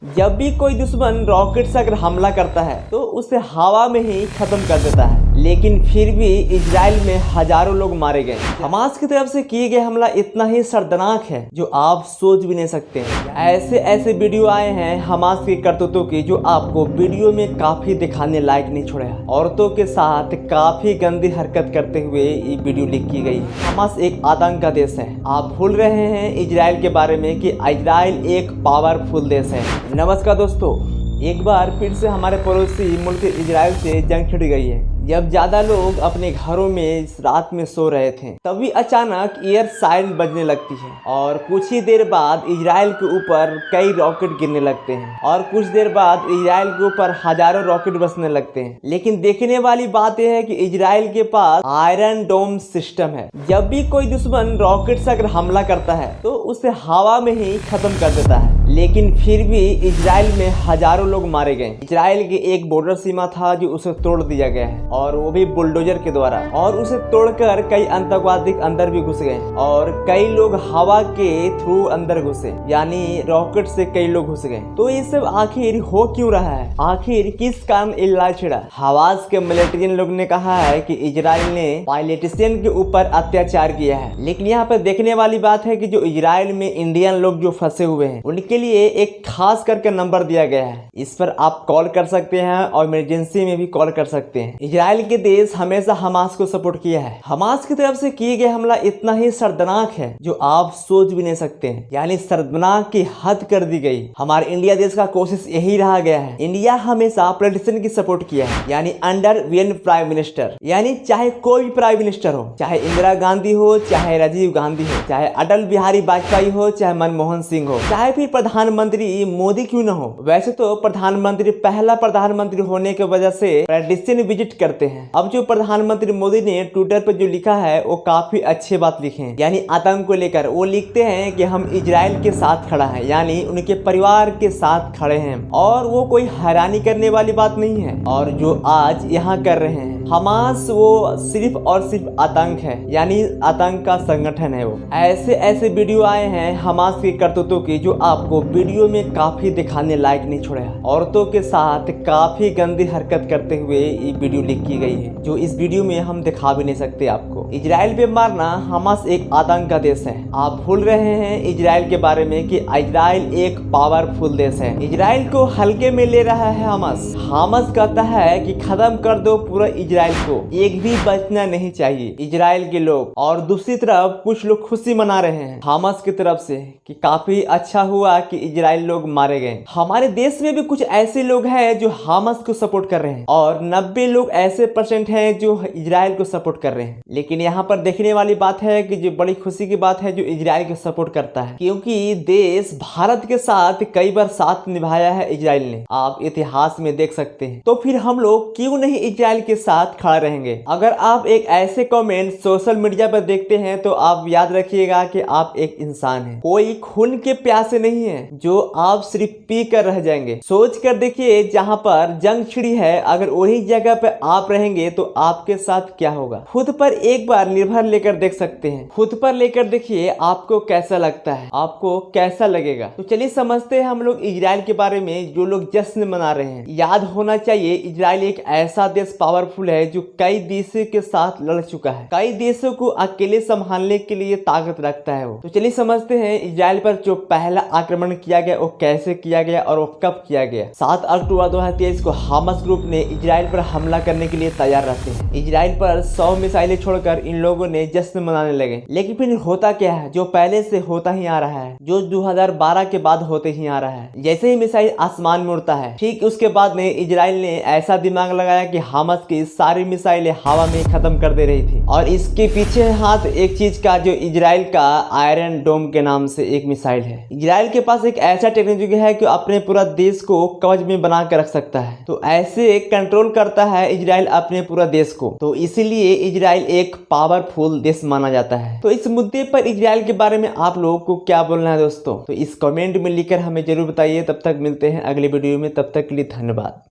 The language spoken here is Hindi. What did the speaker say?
जब भी कोई दुश्मन रॉकेट से अगर हमला करता है तो उसे हवा में ही खत्म कर देता है, लेकिन फिर भी इजराइल में हजारों लोग मारे गए। हमास की तरफ से किए गए हमला इतना ही शर्मनाक है जो आप सोच भी नहीं सकते हैं। ऐसे ऐसे वीडियो आए हैं हमास की करतूतों की जो आपको वीडियो में काफी दिखाने लायक नहीं छोड़ा है। औरतों के साथ काफी गंदी हरकत करते हुए ये वीडियो लीक की गई है। हमास एक आतंक का देश है। आप भूल रहे हैं इजराइल के बारे में कि इजराइल एक पावरफुल देश है। नमस्कार दोस्तों, एक बार फिर से हमारे पड़ोसी मुल्क इजराइल से जंग छिड़ गई है। जब ज्यादा लोग अपने घरों में इस रात में सो रहे थे तभी अचानक एयर साइरन बजने लगती है और कुछ ही देर बाद इजराइल के ऊपर कई रॉकेट गिरने लगते हैं और कुछ देर बाद इजराइल के ऊपर हजारों रॉकेट बसने लगते हैं। लेकिन देखने वाली बात यह है कि इजराइल के पास आयरन डोम सिस्टम है। जब भी कोई दुश्मन रॉकेट से अगर हमला करता है तो उसे हवा में ही खत्म कर देता है, लेकिन फिर भी इजराइल में हजारों लोग मारे गए। इजराइल की एक बॉर्डर सीमा था जो उसे तोड़ दिया गया है और वो भी बुलडोजर के द्वारा, और उसे तोड़कर कई आतंकवादी अंदर भी घुस गए और कई लोग हवा के थ्रू अंदर घुसे, यानी रॉकेट से कई लोग घुस गए। तो ये सब आखिर हो क्यों रहा है? आखिर किस कारण लड़ाई छिड़ा? हवास के मिलिटेरियन लोग ने कहा है कि इजराइल ने पायलटिशियन के ऊपर अत्याचार किया है, लेकिन यहाँ पर देखने वाली बात है कि जो इजराइल में इंडियन लोग जो फंसे हुए हैं उनके लिए एक खास करके नंबर दिया गया है। इस पर आप कॉल कर सकते हैं और इमरजेंसी में भी कॉल कर सकते हैं। इजराइल के देश हमेशा हमास को सपोर्ट किया है। हमास की तरफ से किए गए हमला इतना ही शर्मनाक है जो आप सोच भी नहीं सकते हैं, यानी शर्मनाक की हद कर दी गई। हमारे इंडिया देश का कोशिश यही रहा गया है। इंडिया हमेशा पॉलिटिशियन की सपोर्ट किया है, यानी अंडर वीएन प्राइम मिनिस्टर, यानी चाहे कोई भी प्राइम मिनिस्टर हो, चाहे इंदिरा गांधी हो, चाहे राजीव गांधी हो, चाहे अटल बिहारी वाजपेयी हो, चाहे मनमोहन सिंह हो, चाहे फिर प्रधानमंत्री मोदी क्यों न हो। वैसे तो प्रधानमंत्री पहला प्रधानमंत्री होने की वजह से पॉलिटिशियन विजिट करते हैं। अब जो प्रधानमंत्री मोदी ने ट्विटर पर जो लिखा है वो काफी अच्छे बात लिखे हैं, यानी आतंक को लेकर वो लिखते हैं कि हम इजराइल के साथ खड़ा है, यानी उनके परिवार के साथ खड़े हैं, और वो कोई हैरानी करने वाली बात नहीं है। और जो आज यहाँ कर रहे हैं हमास, वो सिर्फ और सिर्फ आतंक है, यानी आतंक का संगठन है। वो ऐसे ऐसे वीडियो आए हैं हमास की करतूतों की जो आपको वीडियो में काफी दिखाने लायक नहीं छोड़ा है। औरतों के साथ काफी गंदी हरकत करते हुए ये वीडियो लीक की गई है, जो इस वीडियो में हम दिखा भी नहीं सकते आपको। इजराइल पे मारना, हमास एक आतंक का देश है। आप भूल रहे हैं इजराइल के बारे में कि इजराइल एक पावरफुल देश है। इजराइल को हल्के में ले रहा है हमास। हमास कहता है कि खत्म कर दो पूरा इजराइल को, एक भी बचना नहीं चाहिए इजराइल के लोग। और दूसरी तरफ कुछ लोग खुशी मना रहे हैं हमास की तरफ से कि काफी अच्छा हुआ कि इजराइल लोग मारे गए। हमारे देश में भी कुछ ऐसे लोग हैं जो हमास को सपोर्ट कर रहे हैं और 90 लोग ऐसे % हैं जो इजराइल को सपोर्ट कर रहे हैं। लेकिन यहाँ पर देखने वाली बात है कि जो बड़ी खुशी की बात है जो इजराइल को सपोर्ट करता है, क्योंकि देश भारत के साथ कई बार साथ निभाया है इजराइल ने, आप इतिहास में देख सकते हैं। तो फिर हम लोग क्यों नहीं इजराइल के साथ खड़ा रहेंगे? अगर आप एक ऐसे कमेंट सोशल मीडिया पर देखते हैं तो आप याद रखिएगा कि आप एक इंसान हैं, कोई खून के प्यासे नहीं है जो आप सिर्फ पी कर रह जाएंगे। सोच कर देखिए, जहाँ पर जंग छिड़ी है अगर वही जगह पे आप रहेंगे तो आपके साथ क्या होगा? खुद पर एक बार निर्भर लेकर देख सकते हैं, खुद पर लेकर देखिए आपको कैसा लगता है, आपको कैसा लगेगा। तो चलिए समझते हैं हम लोग इजराइल के बारे में। जो लोग जश्न मना रहे हैं, याद होना चाहिए इजराइल एक ऐसा देश पावरफुल है जो कई देशों के साथ लड़ चुका है, कई देशों को अकेले संभालने के लिए ताकत रखता है वो। तो चलिए समझते हैं इजराइल पर जो पहला आक्रमण किया गया वो कैसे किया गया और वो कब किया गया। 7 अक्टूबर 2023 को हमास ग्रुप ने इजराइल पर हमला करने के लिए तैयार रहते हैं। इजराइल पर 100 मिसाइलें छोड़कर इन लोगों ने जश्न मनाने लगे। लेकिन फिर होता क्या है, जो पहले से होता ही आ रहा है, जो 2012 के बाद होते ही आ रहा है। जैसे ही मिसाइल आसमान में उड़ता है, ठीक उसके बाद में इजराइल ने ऐसा दिमाग लगाया कि हमास की सारी मिसाइलें हवा में खत्म कर दे रही थी। और इसके पीछे हाथ एक चीज का, जो इजराइल का आयरन डोम के नाम से एक मिसाइल है। इजराइल के पास एक ऐसा टेक्नोलॉजी है कि अपने पूरा देश को कवच में बना कर रख सकता है। तो ऐसे कंट्रोल करता है इजराइल अपने पूरा देश को, तो इसीलिए इजराइल एक पावरफुल देश माना जाता है। तो इस मुद्दे पर इजराइल के बारे में आप लोगों को क्या बोलना है दोस्तों? तो इस कमेंट में लिखकर हमें जरूर बताइए। तब तक मिलते हैं अगले वीडियो में, तब तक के लिए धन्यवाद।